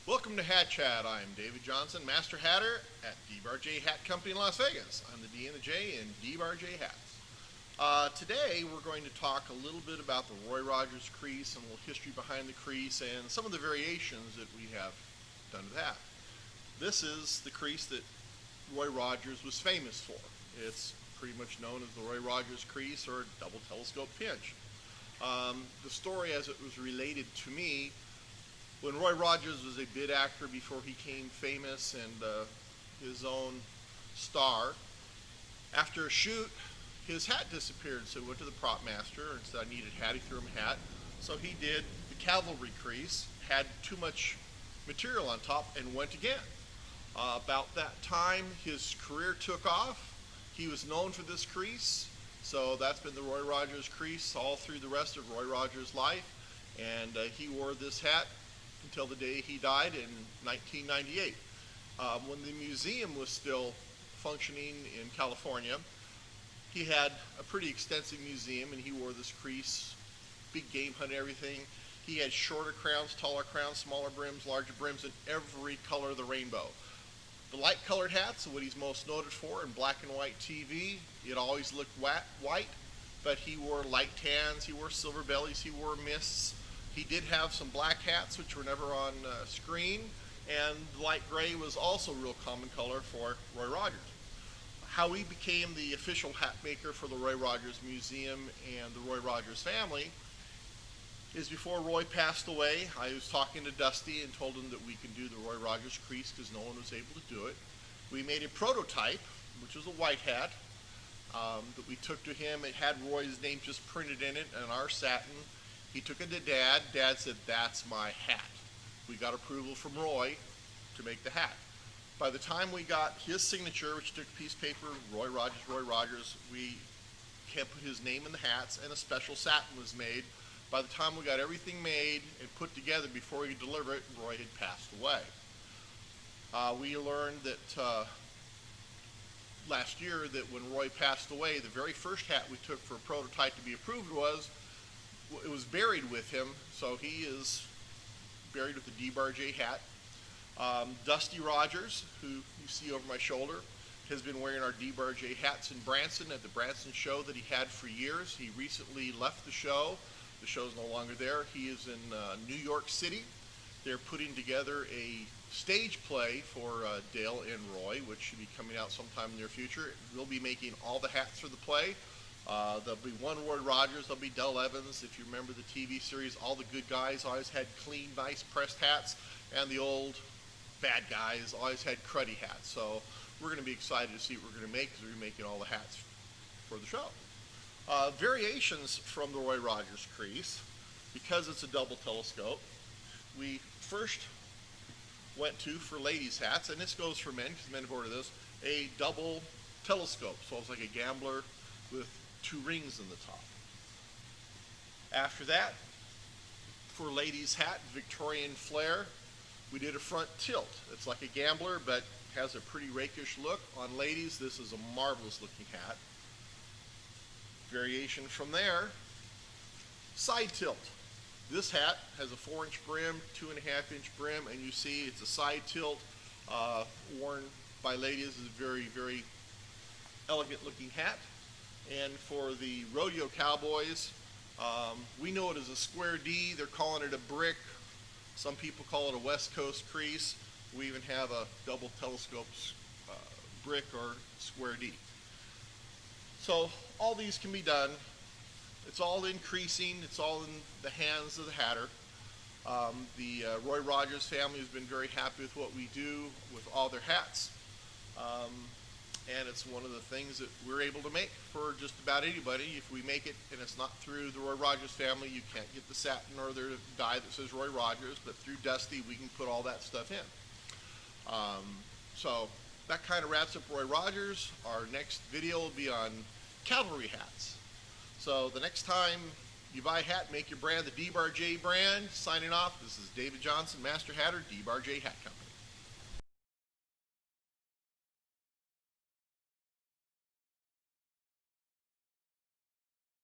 Welcome to Hat Chat. I'm David Johnson, Master Hatter at DbarJHat Company in Las Vegas. I'm the D and the J in DbarJHats. Today we're going to talk a little bit about the Roy Rogers crease and a little history behind the crease and some of the variations that we have done to that. This is the crease that Roy Rogers was famous for. It's pretty much known as the Roy Rogers crease or double telescope pinch. The story as it was related to me, when Roy Rogers was a bid actor before he became famous and his own star, after a shoot, his hat disappeared. So he went to the prop master and said, I need a hat. He threw him a hat. So he did the cavalry crease, had too much material on top, and went again. About that time, his career took off. He was known for this crease. So that's been the Roy Rogers crease all through the rest of Roy Rogers' life. And he wore this hat until the day he died in 1998. When the museum was still functioning in California, he had a pretty extensive museum and he wore this crease, big game hunt, everything. He had shorter crowns, taller crowns, smaller brims, larger brims, and every color of the rainbow. The light colored hats are what he's most noted for in black and white TV. It always looked white, but he wore light tans, he wore silver bellies, he wore mists. He did have some black hats, which were never on screen, and light gray was also a real common color for Roy Rogers. How he became the official hat maker for the Roy Rogers Museum and the Roy Rogers family is before Roy passed away. I was talking to Dusty and told him that we can do the Roy Rogers crease because no one was able to do it. We made a prototype, which was a white hat, that we took to him. It had Roy's name just printed in it and our satin. He took it to Dad. Dad said, that's my hat. We got approval from Roy to make the hat. By the time we got his signature, which took a piece of paper, Roy Rogers, we can't put his name in the hats, and a special satin was made. By the time we got everything made and put together before we could deliver it, Roy had passed away. We learned that last year that when Roy passed away, the very first hat we took for a prototype to be approved it was buried with him, so he is buried with the DbarJHat. Dusty Rogers, who you see over my shoulder, has been wearing our DbarJHats in Branson at the Branson show that he had for years. He recently left the show. The show's no longer there. He is in New York City. They're putting together a stage play for Dale and Roy, which should be coming out sometime in the near future. We'll be making all the hats for the play. There'll be one Roy Rogers, there'll be Del Evans. If you remember the TV series, all the good guys always had clean, nice pressed hats, and the old bad guys always had cruddy hats. So we're going to be excited to see what we're going to make because we're making all the hats for the show. Variations from the Roy Rogers crease, because it's a double telescope, we first went to, for ladies' hats, and this goes for men because men have ordered this, a double telescope. So it's like a gambler with two rings in the top. After that, for ladies' hat, Victorian flair, we did a front tilt. It's like a gambler, but has a pretty rakish look. On ladies, this is a marvelous looking hat. Variation from there, side tilt. This hat has a 4-inch brim, 2.5-inch brim, and you see it's a side tilt worn by ladies. It's a very, very elegant looking hat. And for the rodeo cowboys, we know it as a square D. They're calling it a brick. Some people call it a West Coast crease. We even have a double telescope brick or square D. So all these can be done. It's all in creasing. It's all in the hands of the hatter. The Roy Rogers family has been very happy with what we do with all their hats. And it's one of the things that we're able to make for just about anybody. If we make it and it's not through the Roy Rogers family, you can't get the satin or the dye that says Roy Rogers, but through Dusty, we can put all that stuff in. So that kind of wraps up Roy Rogers. Our next video will be on cavalry hats. So the next time you buy a hat, make your brand the DbarJ brand. Signing off, this is David Johnson, Master Hatter, DbarJHat Company.